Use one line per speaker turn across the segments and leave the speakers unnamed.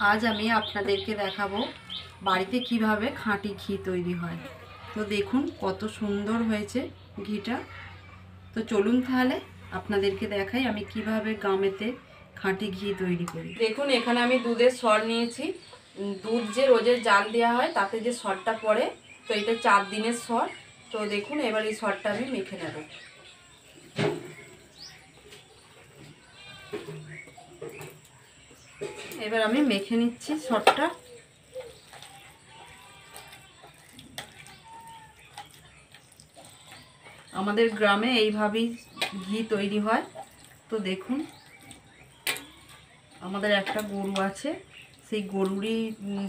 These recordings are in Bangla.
আজ আমি আপনাদেরকে দেখাবো বাড়িতে কিভাবে খাঁটি ঘি তৈরি হয়। তো দেখুন কত সুন্দর হয়েছে ঘিটা। তো চলুন তাহলে আপনাদেরকে দেখাই আমি কিভাবে গ্রামেতে খাঁটি ঘি তৈরি করি। দেখুন এখানে আমি দুধের সর নিয়েছি। দুধ যে রোজের জাল দেওয়া হয় তাতে যে সরটা পড়ে, তো এটা 4 দিনের সর। তো দেখুন এবার এই সরটা আমি মেখে নেব। এবার আমি মেখে নিচ্ছি সরটা। আমাদের গ্রামে এইভাবেই ঘি তৈরি হয়। তো দেখুন আমাদের একটা গরু আছে, সেই গরুরই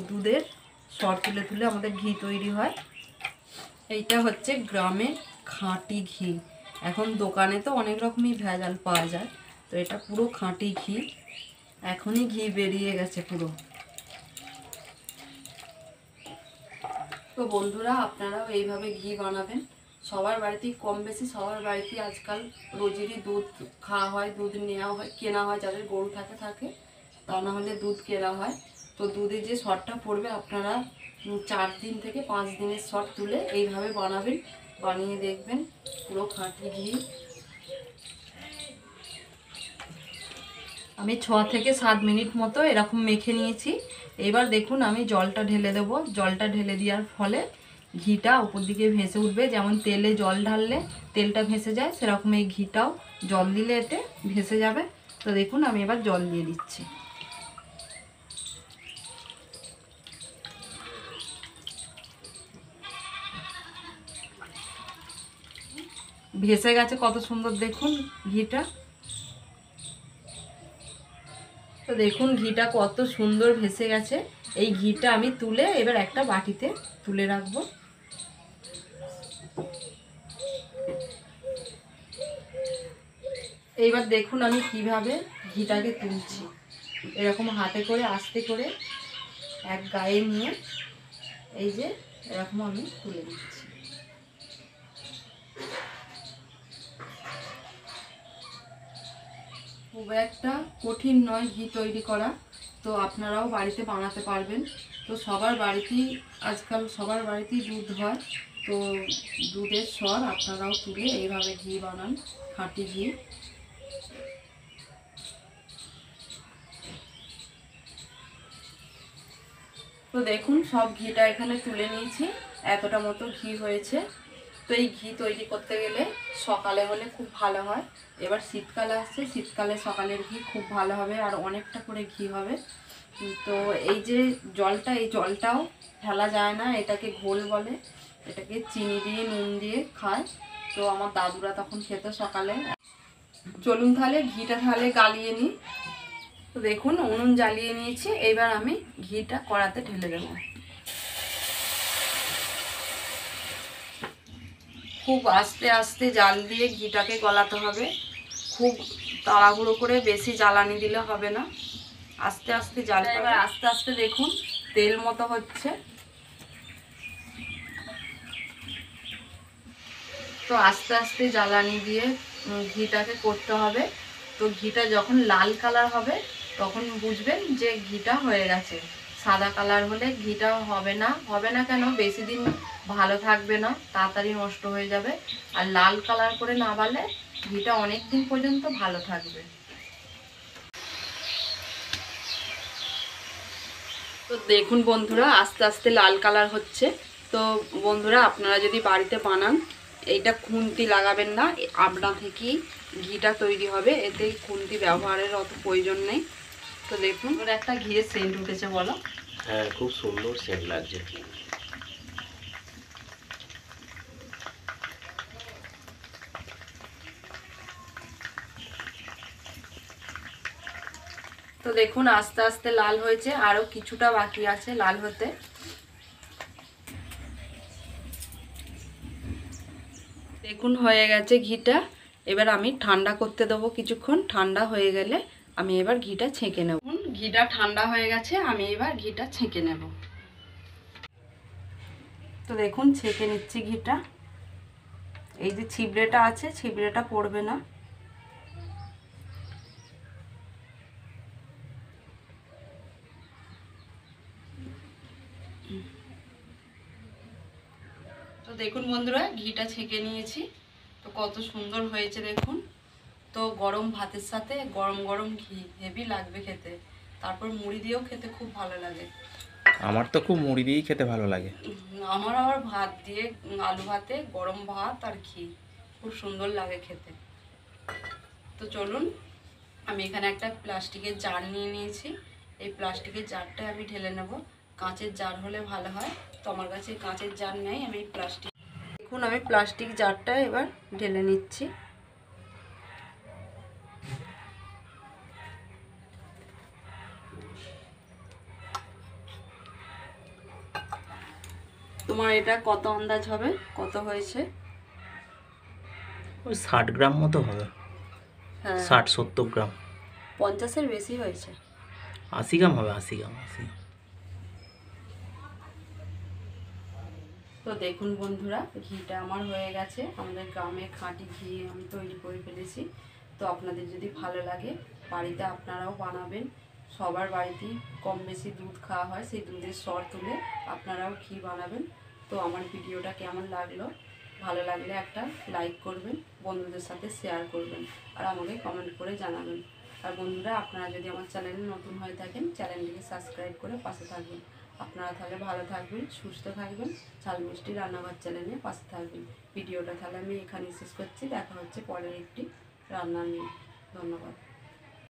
দুধের সর তুলে তুলে আমাদের ঘি তৈরি হয়। এইটা হচ্ছে গ্রামের খাঁটি ঘি। এখন দোকানে তো অনেক রকমই ভেজাল পাওয়া যায়, তো এটা পুরো খাঁটি ঘি। এখনই ঘি বেরিয়ে গেছে পুরো। তো বন্ধুরা আপনারাও এইভাবে ঘি বানাবেন। সবার বাড়িতেই কম বেশি সবার বাড়িতেই আজকাল রোজেরই দুধ খাওয়া হয়, দুধ নেওয়া হয়, কেনা হয়। যাদের গরু থাকে, তা না হলে দুধ কেনা হয়। তো দুধে যে সরটা পড়বে আপনারা 4 দিন থেকে 5 দিনের সর তুলে এইভাবে বানাবেন, বানিয়ে দেখবেন পুরো খাঁটি ঘি। আমি 6 থেকে 7 মিনিট মতো এরকম মেখে নিয়েছি। এবার দেখুন আমি জলটা ঢেলে দেবো। জলটা ঢেলে দেওয়ার ফলে ঘিটা উপর দিকে ভেসে উঠবে। যেমন তেলে জল ঢাললে তেলটা ভেসে যায়, সেরকম এই ঘিটাও জল দিলে এতে ভেসে যাবে। তো দেখুন আমি এবার জল দিয়ে দিচ্ছি। ভেসে গেছে কত সুন্দর দেখুন ঘিটা। তো দেখুন ঘিটা কত সুন্দর ভেসে গেছে। এই ঘিটা আমি তুলে এবার একটা বাটিতে তুলে রাখবো। এইবার দেখুন আমি কিভাবে ঘিটাকে তুলছি। এরকম হাতে করে আস্তে করে এক গায়ে নিয়ে এই যে এরকম আমি তুলে দিচ্ছি। খুব একটা কঠিন নয় ঘি তৈরি করা, তো আপনারাও বাড়িতে বানাতে পারবেন। তো সবার বাড়িতেই আজকাল সবার বাড়িতেই দুধ হয়, তো দুধের সর আপনারাও তুলে এইভাবে ঘি বানান, খাঁটি ঘি। তো দেখুন সব ঘিটা এখানে তুলে নিয়েছি, এতটা মতো ঘি হয়েছে। তো এই ঘি তৈরি করতে গেলে সকালে হলে খুব ভালো হয়। এবার শীতকালে আসছে, শীতকালে সকালের ঘি খুব ভালো হবে, আর অনেকটা করে ঘি হবে। তো এই যে জলটা, এই জলটাও ফেলা যায় না, এটাকে ঘোল বলে। এটাকে চিনি দিয়ে নুন দিয়ে খায়। তো আমার দাদুরা তখন খেত সকালে। চলুন তাহলে ঘিটা তাহলে গালিয়ে নিই। তো দেখুন উনুন জ্বালিয়ে নিয়েছি। এবার আমি ঘিটা কড়াতে ঢেলে দেব। খুব আস্তে আস্তে জাল দিয়ে ঘিটাকে গলাতে হবে। খুব তাড়াহুড়ো করে বেশি জ্বালানি দিলে হবে না, আস্তে আস্তে জাল। এবার আস্তে আস্তে দেখুন তেল মতো হচ্ছে। তো আস্তে আস্তে জ্বালানি দিয়ে ঘিটাকে করতে হবে। তো ঘিটা যখন লাল কালার হবে তখন বুঝবেন যে ঘিটা হয়ে গেছে। সাদা কালার হলে ঘিটা হবে না। হবে না কেন, বেশি দিন ভালো থাকবে না, তাড়াতাড়ি নষ্ট হয়ে যাবে। আর লাল কালার করে না বালে ঘিটা অনেক দিন পর্যন্ত ভালো থাকবে। তো দেখুন বন্ধুরা আস্তে আস্তে লাল কালার হচ্ছে। তো বন্ধুরা আপনারা যদি বাড়িতে বানান, এইটা খুন্তি লাগাবেন না, আপনা থেকেই ঘিটা তৈরি হবে, এতে খুন্তি ব্যবহারের অত প্রয়োজন নেই। তো দেখুন ওর একটা ঘিয়ের সেন্ট উঠেছে, বলো।
হ্যাঁ, খুব সুন্দর সেন্ট লাগছে।
তো দেখুন আস্তে আস্তে লাল হয়েছে, আরো কিছুটা বাকি আছে লাল হতে। দেখুন হয়ে গেছে ঘিটা। এবার আমি ঠান্ডা করতে দেবো কিছুক্ষণ। ঠান্ডা হয়ে গেলে আমি এবার ঘিটা ছেঁকে নেব। ঘিটা ঠান্ডা হয়ে গেছে, আমি এবার ঘিটা ছেঁকে নেব। তো দেখুন ছেঁকে নিচ্ছি ঘিটা। এই যে ছিবড়েটা আছে, ছিবড়েটা পড়বে না। তো দেখুন বন্ধুরা, ঘিটা ছেঁকে নিয়েছি। তো কত সুন্দর হয়েছে দেখুন। তো গরম ভাতের সাথে গরম গরম ঘি হেভি লাগবে খেতে। তারপর মুড়ি দিয়েও খেতে খুব ভালো লাগে।
আমার তো খুব মুড়ি দিয়েই খেতে ভালো লাগে।
আমার আবার ভাত দিয়ে, আলু ভাতে গরম ভাত আর ঘি খুব সুন্দর লাগে খেতে। তো চলুন, আমি এখানে একটা প্লাস্টিকের জার নিয়ে নিয়েছি। এই প্লাস্টিকের জারটা আমি ঢেলে নেব। কাঁচের জার হলে ভালো হয়, তো আমার কাছে কাঁচের জার নেই, আমি প্লাস্টিক। দেখুন আমি প্লাস্টিক জারটা এবার ঢেলে নিচ্ছি। তোমার এটা কত আন্দাজ হবে, কত হয়েছে?
ওই 60 গ্রাম মতো হবে,
হ্যাঁ,
60-70 গ্রাম।
50-এর বেশি হয়েছে।
80 গ্রাম হবে, 80 গ্রাম 80।
তো দেখুন বন্ধুরা, ঘিটা আমার হয়ে গেছে। আমাদের গ্রামের খাঁটি ঘি আমি তৈরি করে ফেলেছি। তো আপনাদের যদি ভালো লাগে, বাড়িতে আপনারাও বানাবেন। সবার বাড়িতেই কম বেশি দুধ খাওয়া হয়, সেই দুধের সর তুলে আপনারাও ঘি বানাবেন। তো আমার ভিডিওটা কেমন লাগলো, ভালো লাগলে একটা লাইক করবেন, বন্ধুদের সাথে শেয়ার করবেন, আর আমাকে কমেন্ট করে জানাবেন। আর বন্ধুরা, আপনারা যদি আমার চ্যানেলে নতুন হয়ে থাকেন, চ্যানেলটিকে সাবস্ক্রাইব করে পাশে থাকবেন। আপনারা তাহলে ভালো থাকবেন, সুস্থ থাকবেন, ঝাল মিষ্টি রান্নাঘর চ্যানেলে পাশে থাকবেন। ভিডিওটা তাহলে আমি এখানেই শেষ করছি। দেখা হচ্ছে পরের একটি রান্না নিয়ে। ধন্যবাদ।